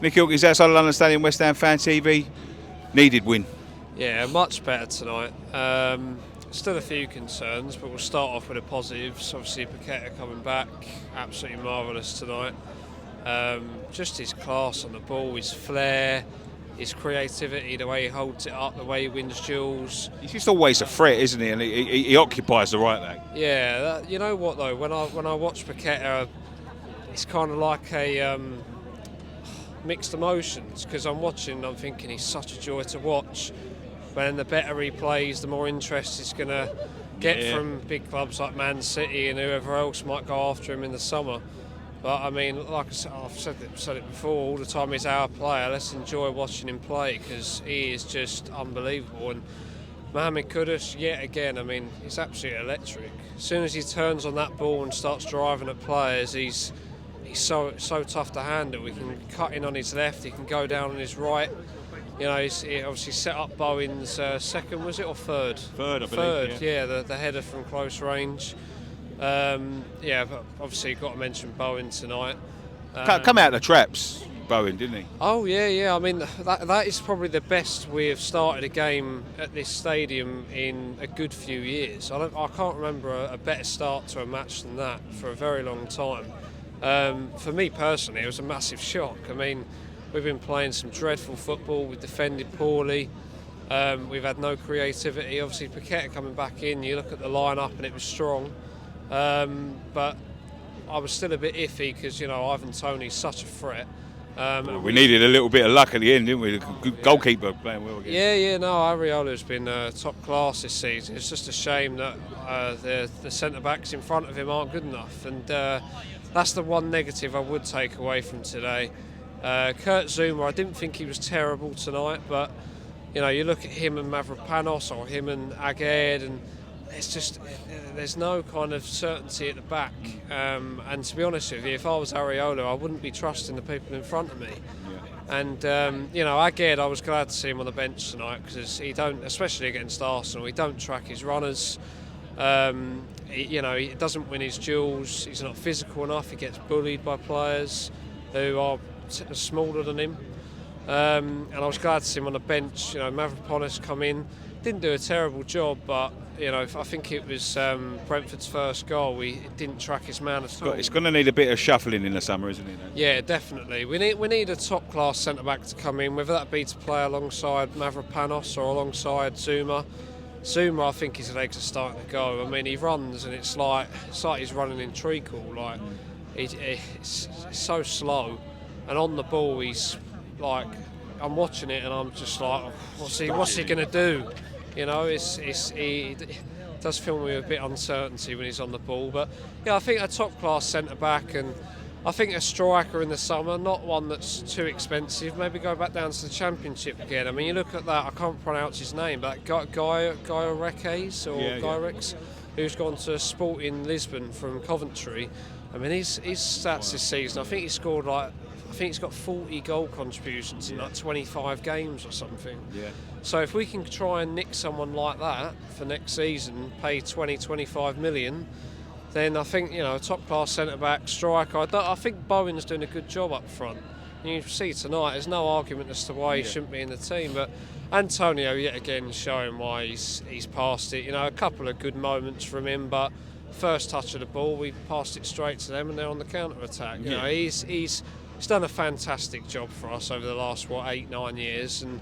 Nick Hilkins outside of London Stadium, West Ham Fan TV. Needed win. Yeah, much better tonight. Still a few concerns, but we'll start off with the positives. Obviously, Paqueta coming back, absolutely marvellous tonight. Just his class on the ball, his flair, his creativity, the way he holds it up, the way he wins duels. He's just always a threat, isn't he? And he occupies the right leg. Yeah, you know what though? When I watch Paqueta, it's kind of like a mixed emotions, because I'm watching and I'm thinking he's such a joy to watch. When the better he plays, the more interest he's going to get from big clubs like Man City and whoever else might go after him in the summer. But I mean, like I said, I've said it before, all the time he's our player. Let's enjoy watching him play, because he is just unbelievable. And Mohamed Kudus, yet again, I mean, he's absolutely electric. As soon as he turns on that ball and starts driving at players, he's so tough to handle. He can cut in on his left, he can go down on his right. You know, he obviously set up Bowen's second, was it, or third? Third, I believe. Third, yeah, the header from close range. But obviously got to mention Bowen tonight. Come out of the traps, Bowen, didn't he? Oh yeah. I mean, that is probably the best we have started a game at this stadium in a good few years. I can't remember a better start to a match than that for a very long time. For me personally, it was a massive shock. I mean, we've been playing some dreadful football. We've defended poorly. We've had no creativity. Obviously, Paqueta coming back in, you look at the lineup and it was strong. But I was still a bit iffy because, Ivan Toney's such a threat. We needed a little bit of luck at the end, didn't we? The good goalkeeper playing well again. Ariola's been top class this season. It's just a shame that the centre-backs in front of him aren't good enough. And that's the one negative I would take away from today. Kurt Zuma, I didn't think he was terrible tonight, but you look at him and Mavropanos or him and Aged, and it's just there's no kind of certainty at the back. And to be honest with you, if I was Areola, I wouldn't be trusting the people in front of me. Yeah. And Aged, I was glad to see him on the bench tonight, because he don't, especially against Arsenal, he don't track his runners. He doesn't win his duels. He's not physical enough. He gets bullied by players who are smaller than him. And I was glad to see him on the bench. Mavropanos come in, didn't do a terrible job, but I think it was Brentford's first goal. He didn't track his man at all. It's going to need a bit of shuffling in the summer, isn't it? Yeah, definitely. We need a top class centre back to come in, whether that be to play alongside Mavropanos or alongside Zuma. Zuma, I think his legs are starting to go. I mean, he runs and it's like he's running in treacle. Like it's so slow, and on the ball he's like, I'm watching it and I'm just like, what's he going to do? He does fill me with a bit of uncertainty when he's on the ball. But yeah, I think a top class centre back, and I think a striker in the summer, not one that's too expensive. Maybe go back down to the Championship again. I mean, you look at that, I can't pronounce his name, but Gyrex, who's gone to Sporting Lisbon from Coventry. I mean, his stats this season, I think he's got 40 goal contributions in like 25 games or something. Yeah. So if we can try and nick someone like that for next season, pay 20-25 million, then I think, a top-class centre-back, striker, I think Bowen's doing a good job up front. And you see tonight, there's no argument as to why he shouldn't be in the team, but Antonio, yet again, showing why he's passed it. A couple of good moments from him, but first touch of the ball, we passed it straight to them and they're on the counter-attack. He's done a fantastic job for us over the last, 8-9 years, and,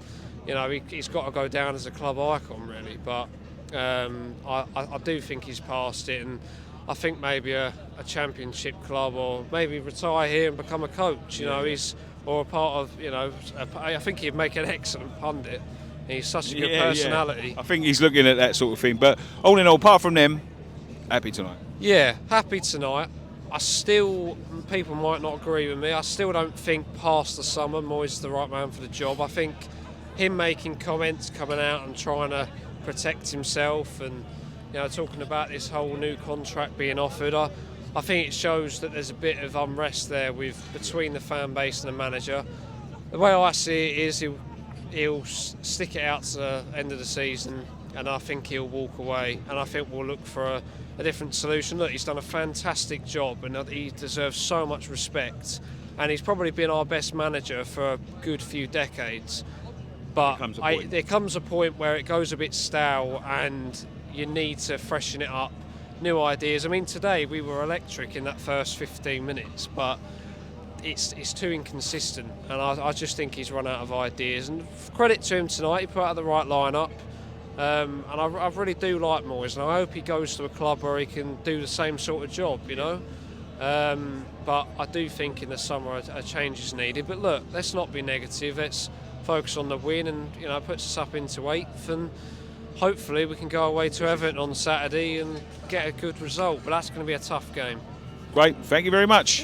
he's got to go down as a club icon, really, but I do think he's passed it, and I think maybe a Championship club, or maybe retire here and become a coach. He's or a part of. I think he'd make an excellent pundit. He's such a good personality. I think he's looking at that sort of thing. But all in all, apart from them, happy tonight. Yeah, happy tonight. People might not agree with me. I still don't think past the summer Moyes the right man for the job. I think him making comments, coming out and trying to protect himself, and talking about this whole new contract being offered, I think it shows that there's a bit of unrest there between the fan base and the manager. The way I see it is he'll stick it out to the end of the season, and I think he'll walk away, and I think we'll look for a different solution. Look, he's done a fantastic job, and he deserves so much respect. and he's probably been our best manager for a good few decades. But there comes a point where it goes a bit stale and you need to freshen it up, new ideas. I mean, today we were electric in that first 15 minutes, but it's too inconsistent, and I just think he's run out of ideas. And credit to him tonight, he put out the right lineup, and I really do like Moyes, and I hope he goes to a club where he can do the same sort of job, you know. But I do think in the summer a change is needed. But look, let's not be negative. Let's focus on the win, and puts us up into 8th, and hopefully we can go away to Everton on Saturday and get a good result. But that's going to be a tough game. Great, thank you very much.